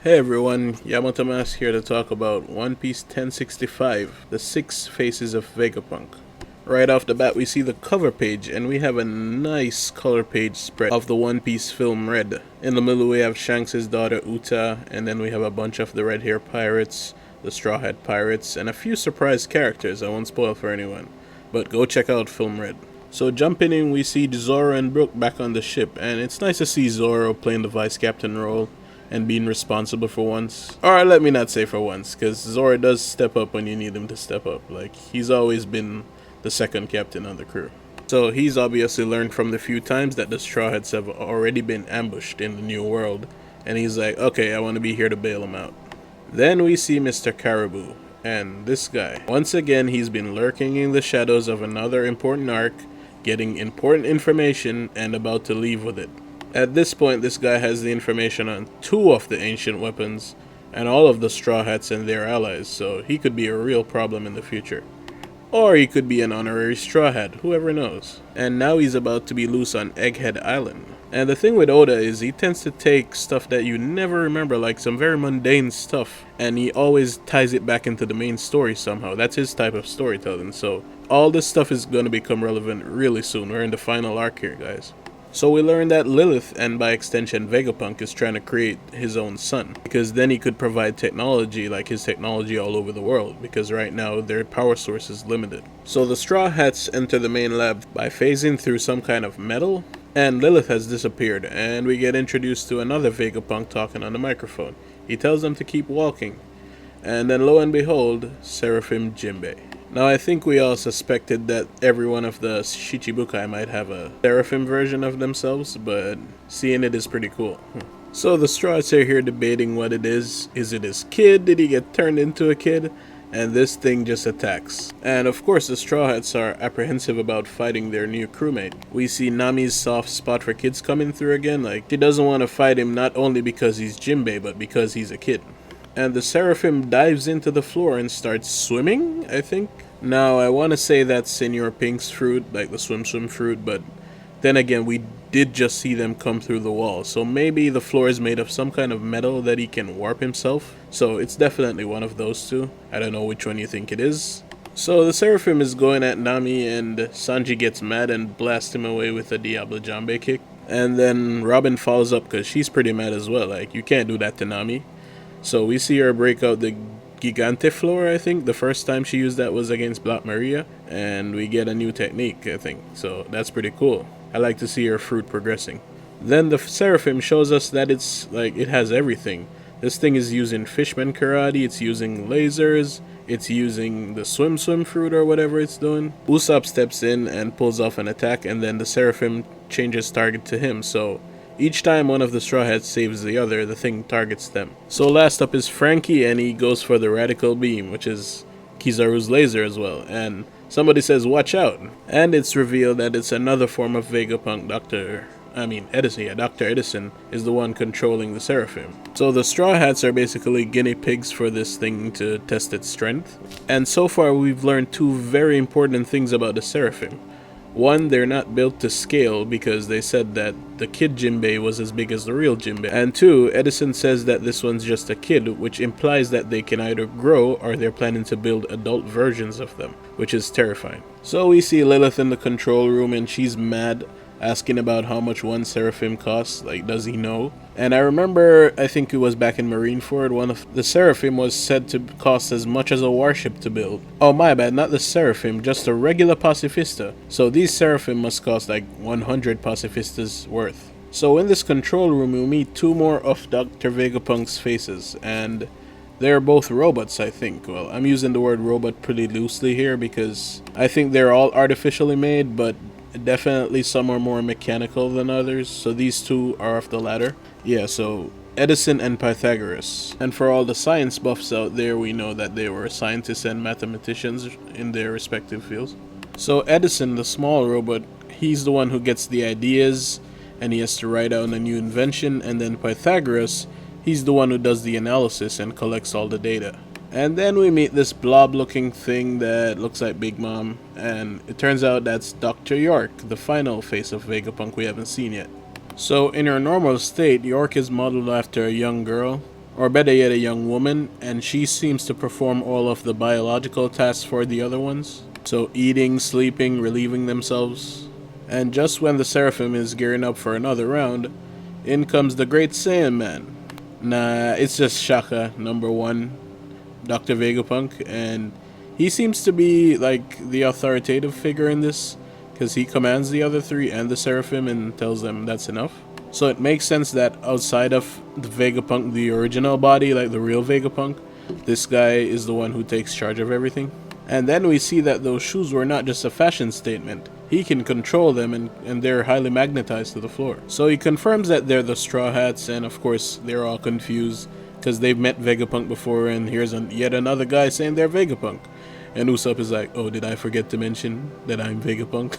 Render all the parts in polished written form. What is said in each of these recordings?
Hey everyone, Yamato Mask here to talk about One Piece 1065, The Six Faces of Vegapunk. Right off the bat we see the cover page and we have a nice color page spread of the One Piece film Red. In the middle we have Shanks' daughter Uta, and then we have a bunch of the Red Hair Pirates, the Straw Hat Pirates, and a few surprise characters I won't spoil for anyone. But go check out film Red. So jumping in we see Zoro and Brook back on the ship, and it's nice to see Zoro playing the vice captain role and being responsible for once. Or let me not say for once, because Zoro does step up when you need him to step up. Like, he's always been the second captain on the crew. So he's obviously learned from the few times that the Straw Hats have already been ambushed in the New World, and he's like, okay, I want to be here to bail them out. Then we see Mr. Caribou, and this guy. Once again, he's been lurking in the shadows of another important arc, getting important information, and about to leave with it. At this point, this guy has the information on two of the ancient weapons and all of the Straw Hats and their allies, so he could be a real problem in the future. Or he could be an honorary Straw Hat, whoever knows. And now he's about to be loose on Egghead Island. And the thing with Oda is he tends to take stuff that you never remember, like some very mundane stuff, and he always ties it back into the main story somehow. That's his type of storytelling, so all this stuff is going to become relevant really soon. We're in the final arc here, guys. So we learned that Lilith, and by extension Vegapunk, is trying to create his own sun, because then he could provide technology like his technology all over the world, because right now their power source is limited. So the Straw Hats enter the main lab by phasing through some kind of metal, and Lilith has disappeared, and we get introduced to another Vegapunk talking on the microphone. He tells them to keep walking, and then lo and behold, Seraphim Jinbei. Now I think we all suspected that every one of the Shichibukai might have a Seraphim version of themselves, but seeing it is pretty cool. So the Straw Hats are here debating what it is. Is it his kid? Did he get turned into a kid? And this thing just attacks. And of course the Straw Hats are apprehensive about fighting their new crewmate. We see Nami's soft spot for kids coming through again, like she doesn't want to fight him not only because he's Jinbei, but because he's a kid. And the Seraphim dives into the floor and starts swimming, I think. Now, I want to say that's Senor Pink's fruit, like the swim fruit, but then again, we did just see them come through the wall, so maybe the floor is made of some kind of metal that he can warp himself, so it's definitely one of those two. I don't know which one you think it is. So the Seraphim is going at Nami, and Sanji gets mad and blasts him away with a Diablo Jambe kick. And then Robin follows up because she's pretty mad as well, like, you can't do that to Nami. So we see her break out the Gigante floor, I think. The first time she used that was against Black Maria, and we get a new technique, I think. So that's pretty cool. I like to see her fruit progressing. Then the Seraphim shows us that it's like it has everything. This thing is using Fishman Karate, it's using lasers, it's using the swim fruit or whatever it's doing. Usopp steps in and pulls off an attack, and then the Seraphim changes target to him, so each time one of the Straw Hats saves the other, the thing targets them. So last up is Frankie, and he goes for the Radical Beam, which is Kizaru's laser as well. And somebody says, watch out. And it's revealed that it's another form of Vegapunk. Dr. Edison is the one controlling the Seraphim. So the Straw Hats are basically guinea pigs for this thing to test its strength. And so far we've learned two very important things about the Seraphim. One, they're not built to scale because they said that the kid Jinbei was as big as the real Jinbei. And two, Edison says that this one's just a kid, which implies that they can either grow or they're planning to build adult versions of them, which is terrifying. So we see Lilith in the control room and she's mad, asking about how much one Seraphim costs, like does he know? And I remember, I think it was back in Marineford, one of the Seraphim was said to cost as much as a warship to build. Oh my bad, not the Seraphim, just a regular Pacifista. So these Seraphim must cost like 100 Pacifistas worth. So in this control room we meet two more of Dr. Vegapunk's faces, and they're both robots, I think. Well, I'm using the word robot pretty loosely here because I think they're all artificially made, but definitely some are more mechanical than others, so these two are of the latter. Yeah, so Edison and Pythagoras. And for all the science buffs out there, we know that they were scientists and mathematicians in their respective fields. So Edison, the small robot, he's the one who gets the ideas and he has to write out a new invention, and then Pythagoras, he's the one who does the analysis and collects all the data. And then we meet this blob looking thing that looks like Big Mom, and it turns out that's Dr. York, the final face of Vegapunk we haven't seen yet. So in her normal state, York is modeled after a young girl, or better yet, a young woman, and she seems to perform all of the biological tasks for the other ones. So eating, sleeping, relieving themselves. And just when the Seraphim is gearing up for another round, in comes the Great Saiyan Man. Nah, it's just Shaka, number 1, Dr. Vegapunk, and he seems to be like the authoritative figure in this, because he commands the other 3 and the Seraphim and tells them that's enough. So it makes sense that outside of the Vegapunk, the original body, like the real Vegapunk, this guy is the one who takes charge of everything. And then we see that those shoes were not just a fashion statement. He can control them and they're highly magnetized to the floor. So he confirms that they're the Straw Hats, and of course they're all confused because they've met Vegapunk before, and here's yet another guy saying they're Vegapunk. And Usopp is like, oh, did I forget to mention that I'm Vegapunk?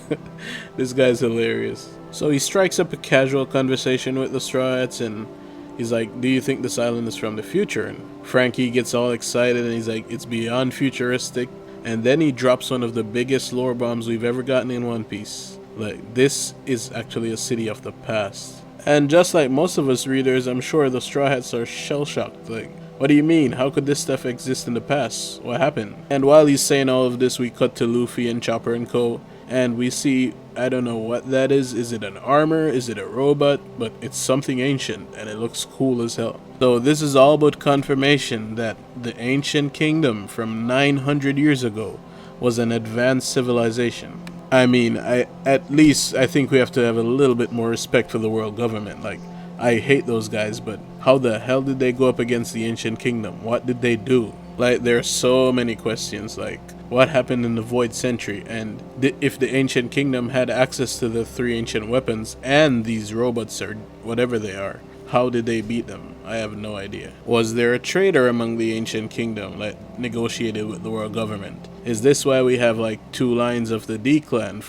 This guy's hilarious. So he strikes up a casual conversation with the Straw Hats, and he's like, do you think this island is from the future? And Frankie gets all excited and he's like, it's beyond futuristic. And then he drops one of the biggest lore bombs we've ever gotten in One Piece. Like, this is actually a city of the past. And just like most of us readers, I'm sure the Straw Hats are shell-shocked. Like, what do you mean? How could this stuff exist in the past? What happened? And while he's saying all of this, we cut to Luffy and Chopper and Co. And we see, I don't know what that is. Is it an armor? Is it a robot? But it's something ancient, and it looks cool as hell. So this is all but confirmation that the ancient kingdom from 900 years ago was an advanced civilization. I mean, at least I think we have to have a little bit more respect for the world government. Like, I hate those guys, but how the hell did they go up against the ancient kingdom? What did they do? Like, there are so many questions, like, what happened in the Void Century? And if the ancient kingdom had access to the 3 ancient weapons and these robots or whatever they are, how did they beat them? I have no idea. Was there a traitor among the ancient kingdom that negotiated with the world government? Is this why we have like 2 lines of the D-Clan,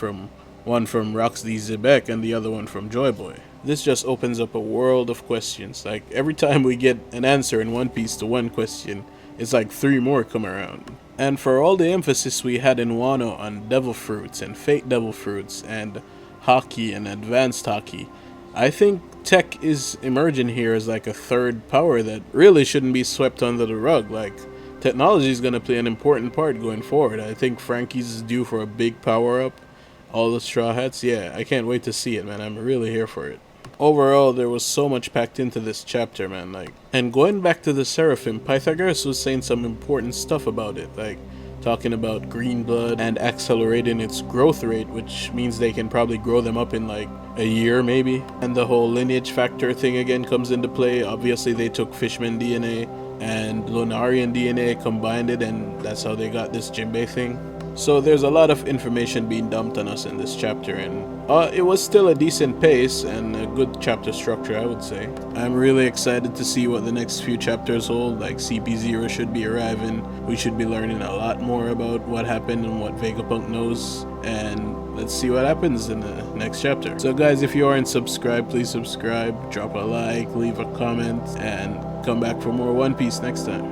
one from Roxy Zebek and the other one from Joy Boy? This just opens up a world of questions. Like, every time we get an answer in One Piece to one question, it's like 3 more come around. And for all the emphasis we had in Wano on Devil Fruits and Fate Devil Fruits and Haki and Advanced Haki, I think tech is emerging here as like a third power that really shouldn't be swept under the rug. Like, technology is going to play an important part going forward. I think Frankie's is due for a big power up. All the Straw Hats, yeah, I can't wait to see it, man. I'm really here for it. Overall, there was so much packed into this chapter, man. Like, and going back to the Seraphim, Pythagoras was saying some important stuff about it, like talking about green blood and accelerating its growth rate, which means they can probably grow them up in like a year maybe. And the whole lineage factor thing again comes into play. Obviously they took Fishman DNA and Lunarian DNA, combined it, and that's how they got this Jinbei thing. So there's a lot of information being dumped on us in this chapter, and it was still a decent pace and a good chapter structure, I would say. I'm really excited to see what the next few chapters hold. Like, CP0 should be arriving. We should be learning a lot more about what happened and what Vegapunk knows, and let's see what happens in the next chapter. So guys, if you aren't subscribed, please subscribe, drop a like, leave a comment, and come back for more One Piece next time.